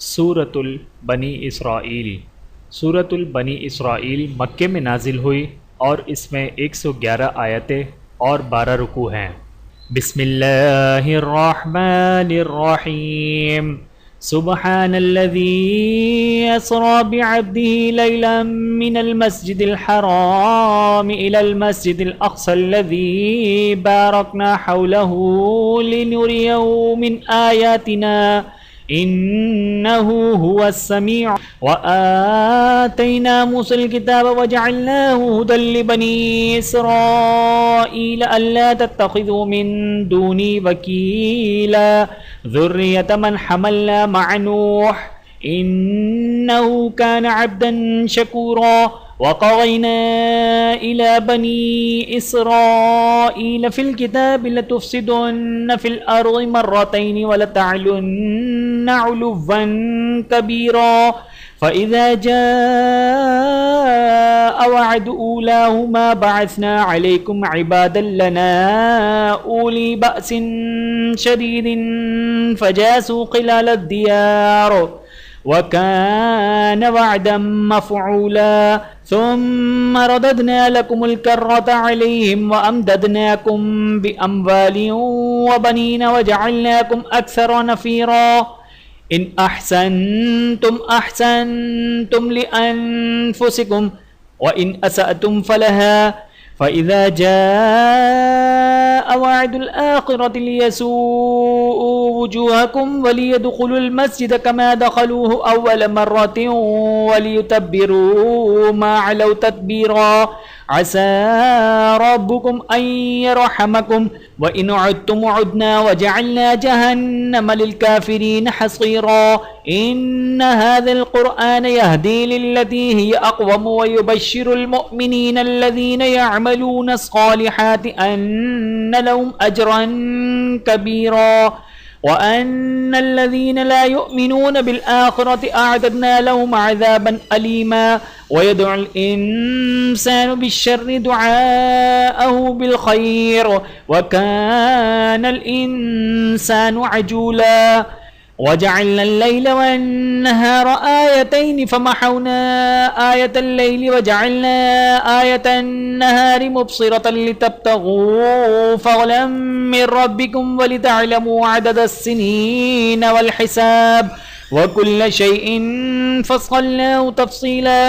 सूरतुल बनी इसराइल। सूरतुल बनी इसराइल मक्के में नाजिल हुई और इसमें 111 आयतें और 12 रुकू हैं। बिस्मिल्लाहिर्रहमानिर्रहीम। सुब्हानल्लज़ी अस्रा बिअब्दिही लैलन मिनल मस्जिदिल हराम इलल मस्जिदिल अक़सल्लज़ी बारकना हौलहू लिनुरियहू मिन आयातिना इन्नहु हुवस्समीउ व आतैना मूसल किताब व जअलनाहु हुदल लिबनी इसराईल अल्ला तत्तखिज़ू मिन दूनी वकीला ज़ुर्रियत मन हमलना मअ नूह इन्नहु कान अब्दन शकूरा वक़ज़यना इला बनी इसराईल फ़िल किताबि लतुफ़सिदुन्न फ़िल अर्ज़ि मर्रतैनि व लतअलुन्न उलुव्वन कबीरा फ़इज़ा जाअ वअदु ऊलाहुमा बअसना अलैकुम इबादन लना ऊली बअसिन शदीदिन फ़जासू ख़िलालद दियार वकान वअदन मफ़ऊला सुम्म रददना लकुमुल कर्रत अलैहिम व अमददनाकुम बिअम्वालिन व बनीन व जअलनाकुम अक्सर नफ़ीरा इन अहसनतुम लिअन्फुसिकुम व इन असअतुम फलहा फ़इज़ा जाअ वअदुल आख़िरति लियसूअू वुजूहकुम व लियदख़ुलुल मस्जिद कमा दख़लूहु अव्वल मर्रतिन व लियुतब्बिरू मा अलौ तत्बीरा असा रब्बुकुम अन यरहमकुम व इन उद्तुम उद्ना व जअलना जहन्नम लिलकाफिरीन हसीरा इन्न हाज़ल क़ुरआन यहदी लिल्लती हिय अक़वम व युबश्शिरुल मुअमिनीन अल्लज़ीन यअमलून अस्सालिहाति अन्न लहुम अजरन कबीरा व अन्नल्लज़ीन ला युमिनून बिलआख़िरति अअतदना लहुम अज़ाबन अलीमा व यदउल इंसानु बिश्शर्रि दुआअहु बिलख़ैर व कानल इंसानु अजूला वजअलना अल्लैल वन्नहार आयतैन फमहौना आयतल लैल वजअलना आयतन नहारि मुबसिरतन लितब्तगू फ़ज़लन मिन रब्बिकुम वलितअलमू अददस सिनीन वल हिसाब वकुल्ल शैइन फ़स्सलनाहु तफ़सीला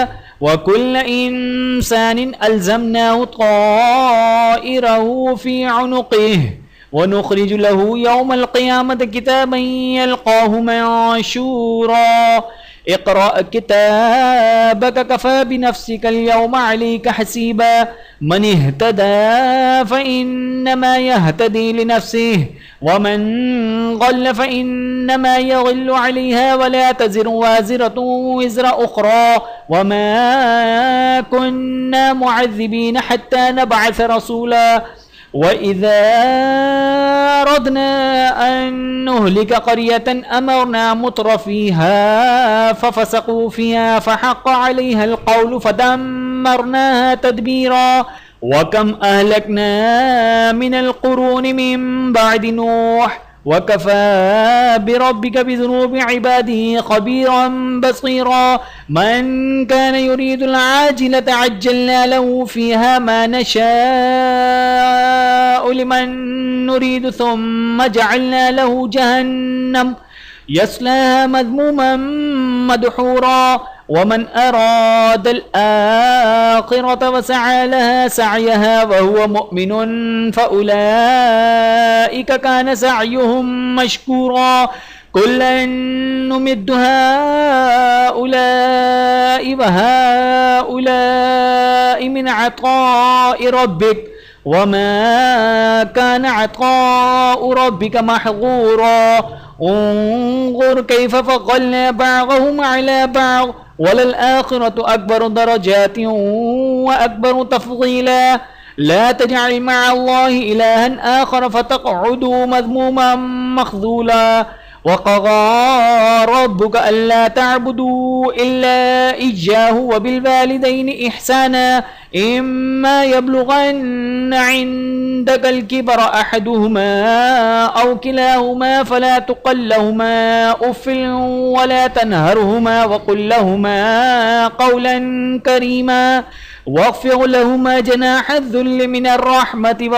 वकुल्ल इंसानिन अल्ज़मनाहु ताइरहु फ़ी उनुक़िहि वनुख़रिजु लहू यौमल क़ियामति किताबन यल्क़ाहु मंशूरा इक़रा किताबक कफ़ा बिनफ़्सिकल यौम अलैका हसीबा मन इह्तदा फ़इन्नमा यह्तदी लिनफ़्सिहि वमन ग़ल्ल फ़इन्नमा यग़िल्लु अलैहा वला तज़िरु वाज़िरतुन विज़्र उख़रा वमा कुन्ना मुअज़्ज़िबीन हत्ता नबअस रसूला वइज़ा अरदना अन नुहलिक क़रियतन अमरना मुत्रफ़ीहा फ़फ़सक़ू फ़ीहा फ़हक़्क़ अलैहल क़ौलु फ़दम्मरनाहा तदबीरा वकम अहलकना मिनल क़ुरूनि मिन बअदि नूह वकफ़ा बिरब्बिक बिज़ुनूबि इबादिही ख़बीरन बसीरा मन कान युरीदुल आजिलता अज्जलना लहू फ़ीहा मा नशाअ लिमन नुरीदु थुम्मा जअलना लहू जहन्नम यस्लाहा मज़मूमन मदहूरा वमन अरादल आख़िरत वसअ लहा सअयहा वहुव मुअमिनुन फ़उलाइक कान सअयुहुम मशकूरा कुल्लन नुमिद्दु हाउलाइ व हाउलाइ मिन अताइ रब्बिक वमा कान अताउ रब्बिक महज़ूरा उन्ज़ुर कैफ़ फ़ज़्ज़लना बअज़हुम अला बअज़ वलल आख़िरतु अकबरु दरजातिन व अकबरु तफ़ज़ीला ला तजअल मअ अल्लाहि इलाहन आख़र फ़तक़उदू मज़मूमन मख़ज़ूला وقضى ربك ألا تعبدوا إلا إياه وبالوالدين إحسانا إما يبلغن عندك الكبر أحدهما أو كلاهما فلا تقل لهما أف ولا تنهرهما وقل لهما قولا كريما واخفض لهما جناح الذل من الرحمة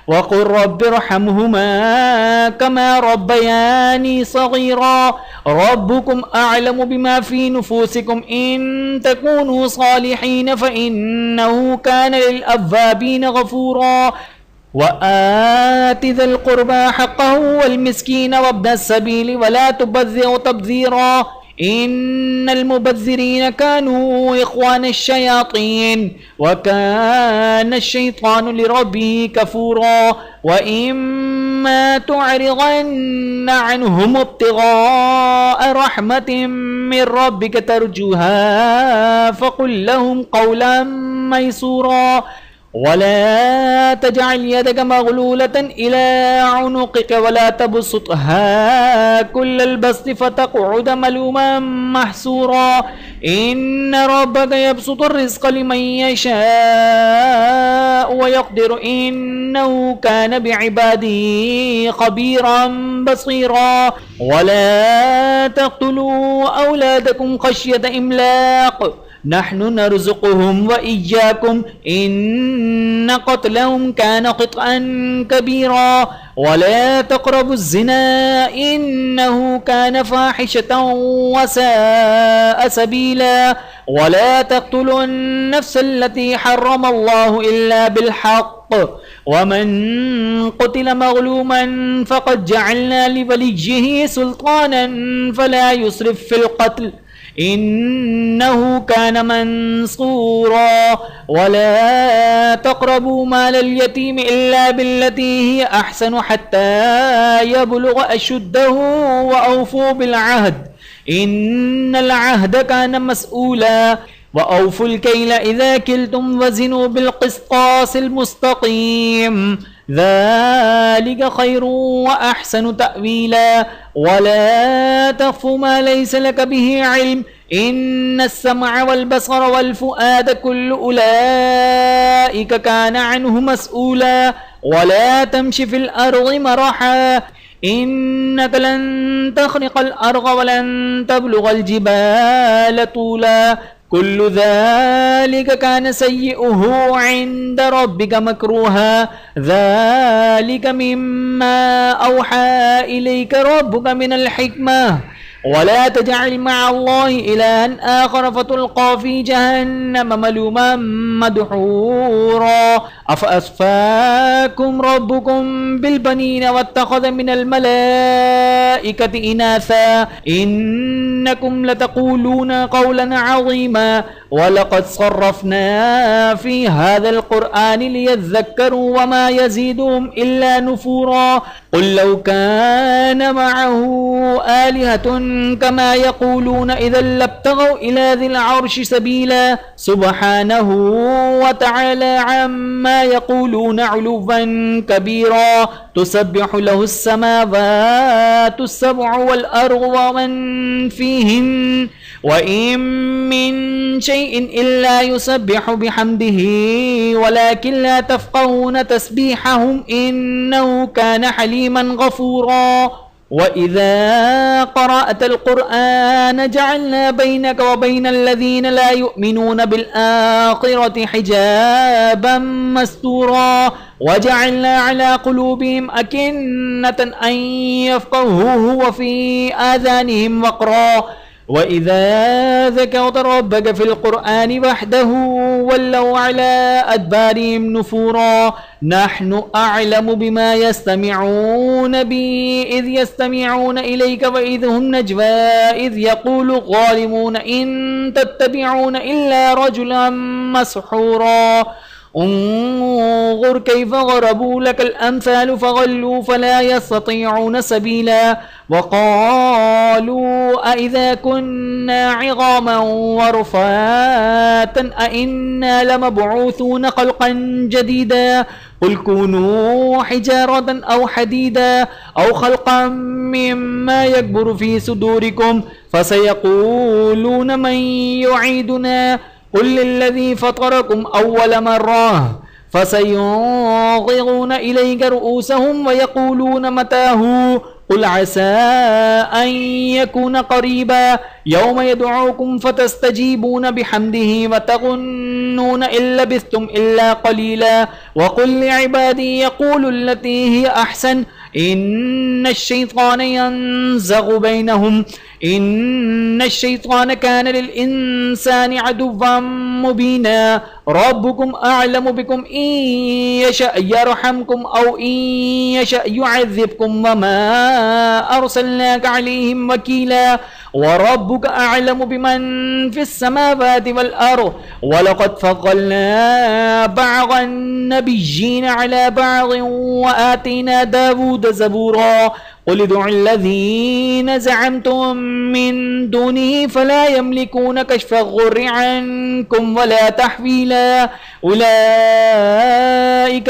وقل رب ارحمهما كما ربياني صغيرا ربكم أعلم بما في نفوسكم إن تكونوا صالحين فإنه كان للأوابين غفورا وآت ذا القربى حقه والمسكين وابن السبيل ولا تبذر تبذيرا إن المبذرين كانوا إخوان الشياطين وكان الشيطان لربه كفورا وإما تعرضن عنهم ابتغاء رحمة من ربك ترجوها فقل لهم قولا ميسورا ولا تجعل يدك مغلولة إلى عنقك ولا تبسطها كل البسط فتقعد ملوما محسورا إن ربك يبسط الرزق لمن يشاء ويقدر إنه كان بعباده خبيرا بصيرا ولا تقتلوا أولادكم خشية إملاق نحن نرزقهم وإياكم إن قتلهم كان خطأ كبيرا ولا تقربوا الزنا إنه كان فاحشة وساء سبيلا ولا تقتلوا النفس التي حرم الله إلا بالحق ومن قتل مظلوما فقد جعلنا لوليه سلطانا فلا يسرف في القتل إنه كان منصورا ولا تقربوا مال اليتيم إلا بالتي هي أحسن حتى يبلغ أشده وأوفوا بالعهد إن العهد كان مسؤولا وأوفوا الكيل إذا كلتم وزنوا بالقسطاس المستقيم ذلك خير وأحسن تأويلا ولا تخف ما ليس لك به علم إن السمع والبصر والفؤاد كل أولئك كان عنه مسؤولا ولا تمش في الأرض مرحا إنك لن تخرق الأرض ولن تبلغ الجبال طولا كل ذلك كان سيئه عند ربك مكروها ذلك مما أوحى إليك ربك من الحكمة ولا تجعل مع الله إلها آخر فتلقى في جهنم ملوما مدحورا أفأصفاكم ربكم بالبنين واتخذ من الملائكة إناثا إنكم لتقولون قولا عظيما ولقد صرفنا في هذا القرآن ليذكروا وما يزيدهم إلا نفورا قل لو كان معه آلهة كما يقولون إذا لابتغوا إلى ذي العرش سبيلا سبحانه وتعالى عما يقولون علوا كبيرا تسبح له السماوات السبع والأرض ومن فيهن وإن من شيء إلا يسبح بحمده ولكن لا تفقهون تسبيحهم إنه كان حليما غفورا وإذا قرأت القرآن جعلنا بينك وبين الذين لا يؤمنون بالآخرة حجابا مستورا وجعلنا على قلوبهم أكنة أن يفقهوه وفي آذانهم وقرا وإذا ذكرت ربك في القرآن وحده ولوا على أدبارهم نفورا نحن أعلم بما يستمعون به إذ يستمعون إليك وإذ هم نجوى إذ يقول الظالمون إن تتبعون إلا رجلا مسحورا انظر كيف ضربوا لك الأمثال فضلوا فلا يستطيعون سبيلا وقالوا أإذا كنا عظاما ورفاتا أإنا لمبعوثون خلقا جديدا قل كونوا حجارة أو حديدا أو خلقا مما يكبر في صدوركم فسيقولون من يعيدنا قل للذي فطركم أول مرة فسينغضون إليك رؤوسهم ويقولون متاه قل عسى أن يكون قريبا يوم يدعوكم فتستجيبون بحمده وتظنون إن لبثتم إلا قليلا وقل لعبادي يقولوا التي هي أحسن إن الشيطان ينزغ بينهم إن الشيطان كان للإنسان عدوا مبينا ربكم أعلم بكم إن يشأ يرحمكم أو إن يشأ يعذبكم وما أرسلناك عليهم وكيلا وربك أعلم بمن في السماوات والأرض ولقد فضلنا بعض النبيين على بعض وآتينا داود زبورا قل ادعوا الذين زعمتم من دونه فلا يملكون كشف الضر عنكم ولا تحويلا أولئك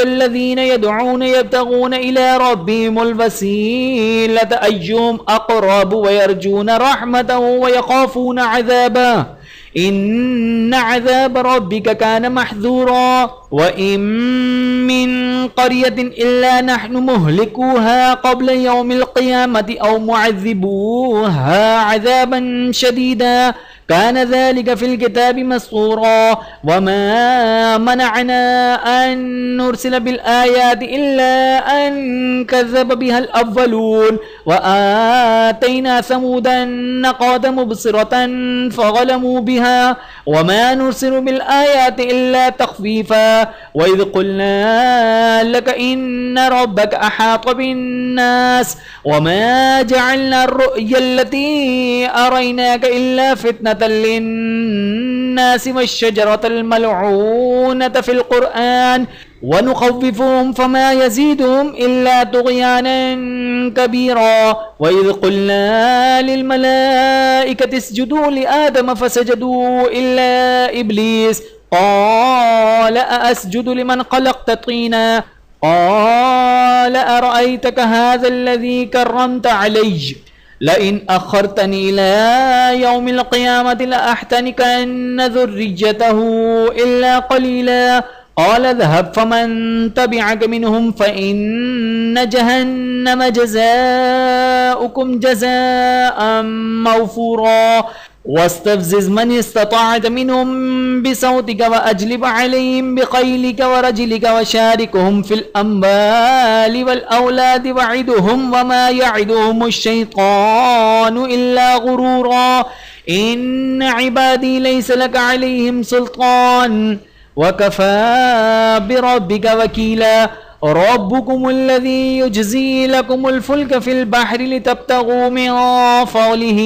الذين يدعون يبتغون إلى ربهم الوسيلة أيهم أقرب ويرجون رحمته ويخافون عذابه إن عذاب ربك كان محذورا وإن من قرية إلا نحن مهلكوها قبل يوم القيامة أو معذبوها عذابا شديدا كان ذلك في الكتاب مسطورا وما منعنا أن نرسل بالآيات إلا أن كذب بها الأولون وآتينا ثمود الناقة مبصرة فظلموا بها وما نرسل بالآيات إلا تخفيفا وإذ قلنا لك إن ربك أحاط بالناس وما جعلنا الرؤيا التي أريناك إلا فتنة للناس والشجرة الملعونة في القرآن ونخوفهم فما يزيدهم إلا طغيانا كبيرا وإذ قلنا للملائكة اسجدوا لآدم فسجدوا إلا إبليس قال أأسجد لمن خلقت طينا قال أرأيتك هذا الذي كرمت علي لئن أخرتني إلى يوم القيامة لأحتنكن ذريته إلا قليلا قال اذهب فمن تبعك منهم فإن جهنم جزاؤكم جزاء موفورا واستفزز من استطعت منهم بصوتك وأجلب عليهم بخيلك ورجلك وشاركهم في الأموال والأولاد وعدهم وما يعدهم الشيطان إلا غرورا إن عبادي ليس لك عليهم سلطان وكفى بربك وكيلا ربكم الذي يجزي لكم الفلك في البحر لتبتغوا من فضله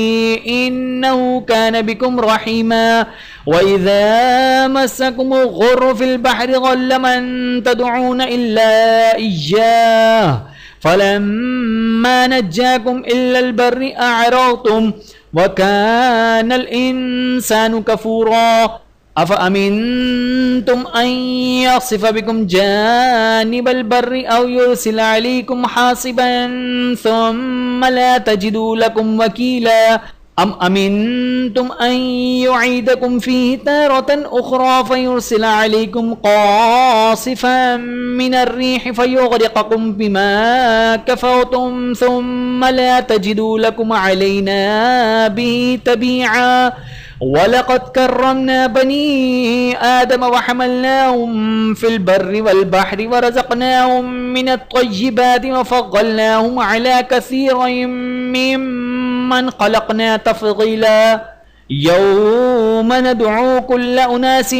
إنه كان بكم رحيما وإذا مسكم الضر في البحر ضل من تدعون إلا إياه فلما نجاكم إلى البر أعرضتم وكان الإنسان كفورا أفأمنتم أن يخسف بكم جانب البر أو يرسل عليكم حاصبا ثم لا تجدوا لكم وكيلا أم أمنتم أن يعيدكم فيه تارة أخرى فيرسل عليكم قاصفا من الريح فيغرقكم بما كفرتم ثم لا تجدوا لكم علينا به تبيعا ولقد كرمنا بني آدم وحملناهم في البر والبحر ورزقناهم من الطيبات وفضلناهم على كثير ممن خلقنا تفضيلا يوم ندعو كل أناس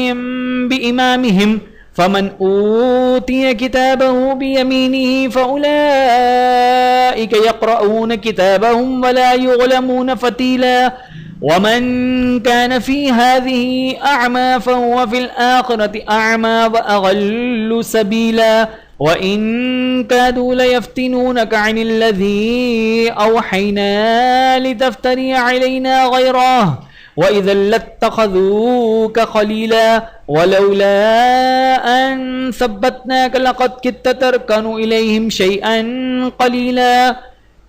بإمامهم فمن أوتي كتابه بيمينه فأولئك يقرؤون كتابهم ولا يظلمون فتيلا वमन कान फी हाज़िही अअमा फहुव फिल आखिरति अअमा व अग़ल्लु सबीला व इन कादू लयफ्तिनूनक अनिल्लज़ी औहैना लितफ्तरी अलैना गैरह व इज़न लत्तख़ज़ूक ख़लीला वलौला अन सब्बतनाक लक़द किदत तरकनु इलैहिम शैअन क़लीला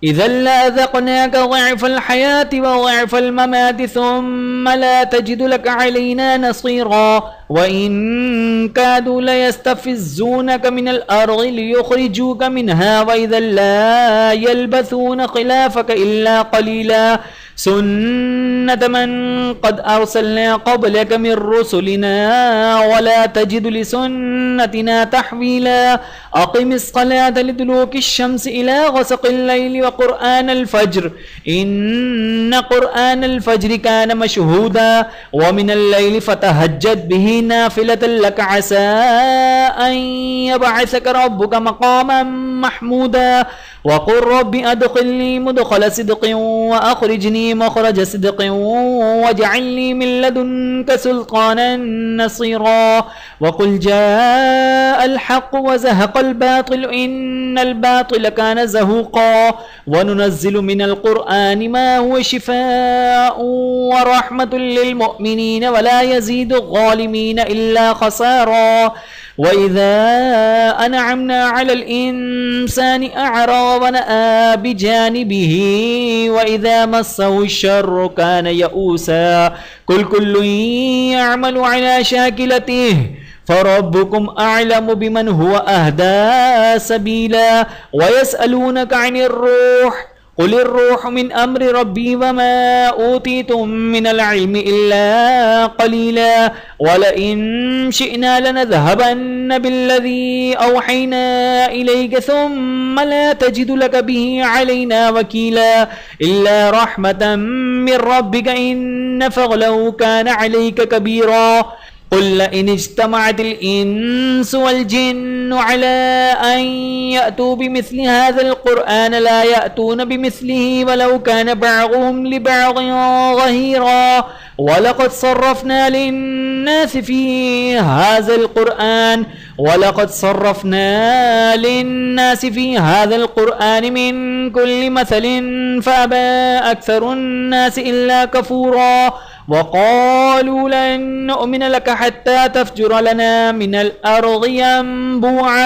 इज़न लअज़क़नाक ज़िअफ़ल हयाति व ज़िअफ़ल ममाति सुम्मा ला तजिदु लक अलैना नसीरा व इन कादू लयस्तफ़िज़्ज़ूनक मिनल अर्ज़ि लियुख़रिजूक मिन्हा व इज़न ला यल्बसून ख़िलाफ़क इल्ला क़लीला सुन्नत मन क़द अरसलना क़ब्लक मिन रुसुलिना वला तजिदु लिसुन्नतिना तहवीला अक़िमिस क़लात लिदुलूकिश शम्सि इला ग़सक़िल लैलि व क़ुरआनल फ़ज्र इन्न क़ुरआनल फ़ज्रि कान मशहूदा व मिनल लैलि फ़तहज्जद बिही नाफ़िलतन लक असा अन यबअसक रब्बुक मक़ामन महमूदा व क़ुल रब्बि अदख़िलनी मुदख़ल सिद्क़िन व अख़रिजनी मख़रज सिद्क़िन वजअलनी मिन लदुनक सुल्तानन नसीरा व क़ुल जाअल हक़्क़ु व ज़हक़ल बातिल इन्नल बातिल कान ज़हूक़ा व नुनज़्ज़िलु मिनल क़ुरआनि मा हुवा शिफ़ाअun व रहमतुल लिल मुअमिनीन व ला यज़ीदु ज़ालिमीन इल्ला ख़सारा व इज़ा अनअमना अलल इंसानि अअरज़ व नअा बिजानिबिही व इज़ा मस्सहु श्शर्रु कान यऊसा कुल कुल्लुन यअमलु अला शाकिलतिही फ़रब्बुकुम अअलमु बिमन हुवा अहदा सबीला व यसअलूनक अनिर रूह क़ुलिर रूह मिन अम्रि रब्बी व मा ऊतीतुम मिनल इल्मि इल्ला क़लीला व लइन शिअना लनज़हबन्न बिल्लज़ी औहैना इलैका सुम्मा ला तजिदु लक बिही अलैना वकीला इल्ला रहमतन मिन रब्बिका इन्न फ़ज़लहु कान अलैका कबीरा क़ुल लइन इज्तमअतिल इंसु वल जिन्नु अला अन यअतू बिमिस्लि हाज़िल क़ुरआन ला यअतून बिमिस्लिही वलौ कान बअज़ुहुम लिबअज़िन ज़हीरा वलक़द सर्रफ़ना लिन्नासि फ़ी हाज़िल क़ुरआन वलक़द सर्रफ़ना लिन्नासि फ़ी हाज़िल क़ुरआनि मिन कुल्लि मसलिन फ़अबा अक्सरुन्नासि इल्ला कफ़ूरा वक़ालू लन नुअमिन लक हत्ता तफ़जुर लना मिनल अर्ज़ि यंबुआ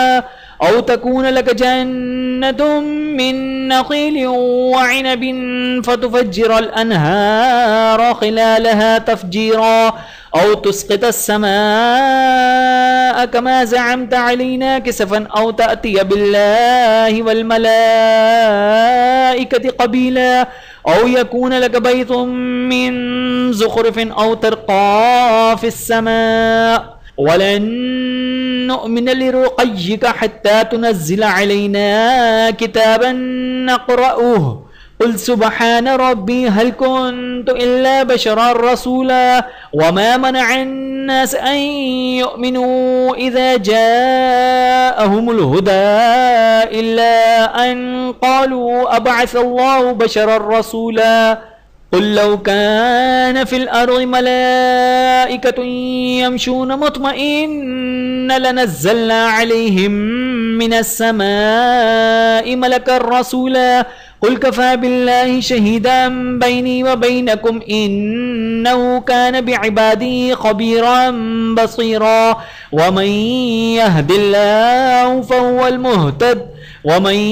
औ तकून लक जन्नतुम मिन नख़ीलिन व इनबिन फ़तुफ़ज्जिरल अनहार ख़िलालहा तफ़जीरा औ तुस्क़ितस समाअ कमा ज़अमत अलैना किसफ़न औ तअतिय बिल्लाहि वल मलाइकति क़बीला औ यकून लक बैतुम मिन ज़ुख़रुफ़िन औ तर्क़ा फ़िस्समाअ वलन नुअमिन लिरुक़य्यिका हत्ता तुनज़्ज़िल अलैना किताबन नक़रअुहु क़ुल सुब्हान रब्बी हल कुन्तु इल्ला बशरन रसूला वमा मनअन नास अन युअमिनू इज़ा जाअहुमुल हुदा इल्ला अन क़ालू अबअसल्लाहु बशरन रसूला क़ुल लौ कान फ़िल अर्ज़ि मलाइकतुन यमशून मुत्मइन्न लनज़्ज़लना अलैहिम मिनस समाइ मलकन रसूला क़ुल कफ़ा बिल्लाहि शहीदन बैनी व बैनकुम इन्नहु कान बिइबादिही ख़बीरन बसीरा वमन यहदिल्लाहु फ़हुवल मुहतद वमन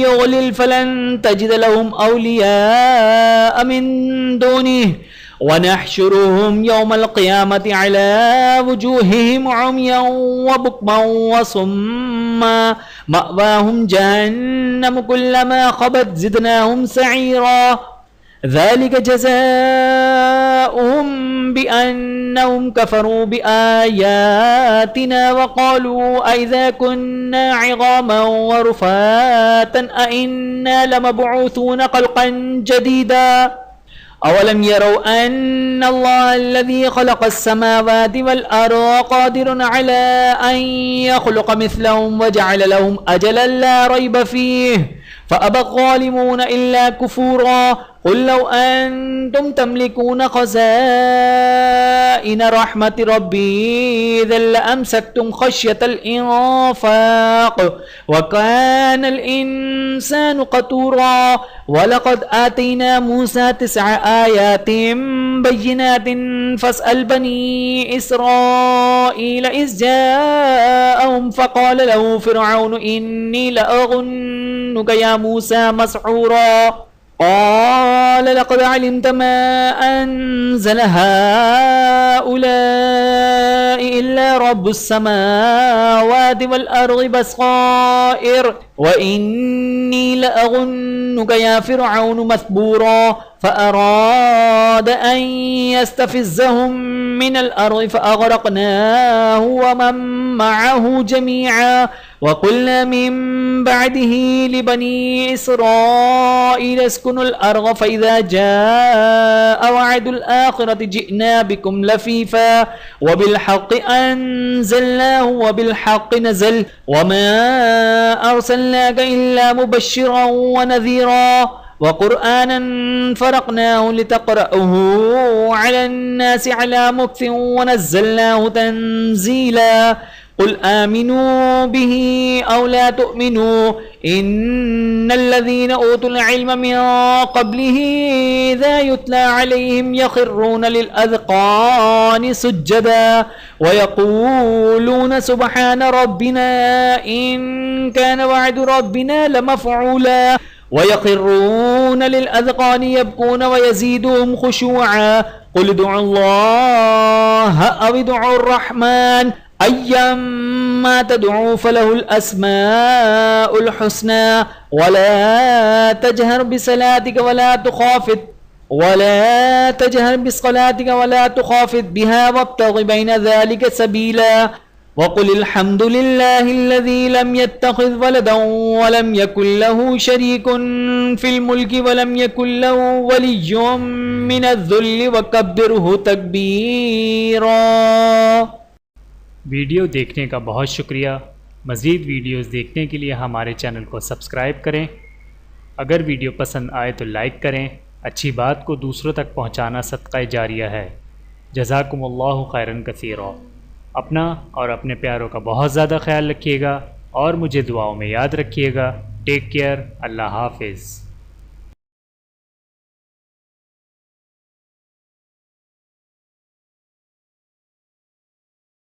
युग़्लिल फ़लन तजिद लहुम औलियाअ मिन दूनिहि वनहशुरुहुम यौमल क़ियामति अला वुजूहिहिम उम्यन व बुक्मन व सुम्मा मअवाहुम जहन्नम कुल्लमा ख़बत ज़िदनाहुम सईरा ज़ालिक जज़ाउहुम बिअन्नहुम कफ़रू बिआयातिना व क़ालू अइज़ा कुन्ना इज़ामन व रुफ़ातन अइन्ना लमबऊसून ख़ल्क़न जदीदा अवलम यरौ अन्नल्लाह अल्लज़ी ख़लक़स समावाति वल अर्ज़ क़ादिरुन अला अन यख़्लुक़ मिस्लहुम व जअल लहुम अजलन ला रैब फ़ीह फ़अबा ज़ालिमून इल्ला कुफ़ूरा قل لو أنتم تملكون خزائن رحمة ربي إذا لأمسكتم خشية الإنفاق وكان الإنسان قتورا ولقد آتينا موسى 9 آيات بينات فاسأل بني إسرائيل إذ جاءهم فقال له فرعون إني لأظنك يا موسى مسحورا قال لقد علمت ما أنزل هؤلاء إلا رب السماوات والأرض بصائر وإني لأظنك يا فرعون مثبورا فأراد أن يستفزهم من الأرض فأغرقناه ومن معه جميعا وقلنا من بعده لبني إسرائيل اسكنوا الأرض فإذا جاء وعد الآخرة جئنا بكم لفيفا وبالحق أنزلناه وبالحق نزل وما أرسلناك إلا مبشرا ونذيرا وقرآنا فرقناه لتقرأه على الناس على مكث ونزلناه تنزيلا قل آمنوا به أو لا تؤمنوا إن الذين أوتوا العلم من قبله إذا يتلى عليهم يخرون للأذقان سجدا ويقولون سبحان ربنا إن كان وعد ربنا لمفعولا ويخرون للأذقان يبكون ويزيدهم خشوعا قل ادعوا الله أو ادعوا الرحمن أيما تدعوا فله الأسماء الحسنى ولا تجهر بصلاتك ولا تخافت بها وابتغ بين ذلك سبيلا وقل الحمد لله الذي لم يتخذ ولدا ولم يكن له شريك في الملك ولم يكن له ولي من الذل وكبره تكبيرا। वीडियो देखने का बहुत शुक्रिया। मज़ीद वीडियोस देखने के लिए हमारे चैनल को सब्सक्राइब करें। अगर वीडियो पसंद आए तो लाइक करें। अच्छी बात को दूसरों तक पहुंचाना सदक़ा जारिया है। जज़ाकुमुल्लाहु खैरन कसीरा। अपना और अपने प्यारों का बहुत ज़्यादा ख्याल रखिएगा और मुझे दुआओं में याद रखिएगा। Take care. अल्लाह हाफ़िज़।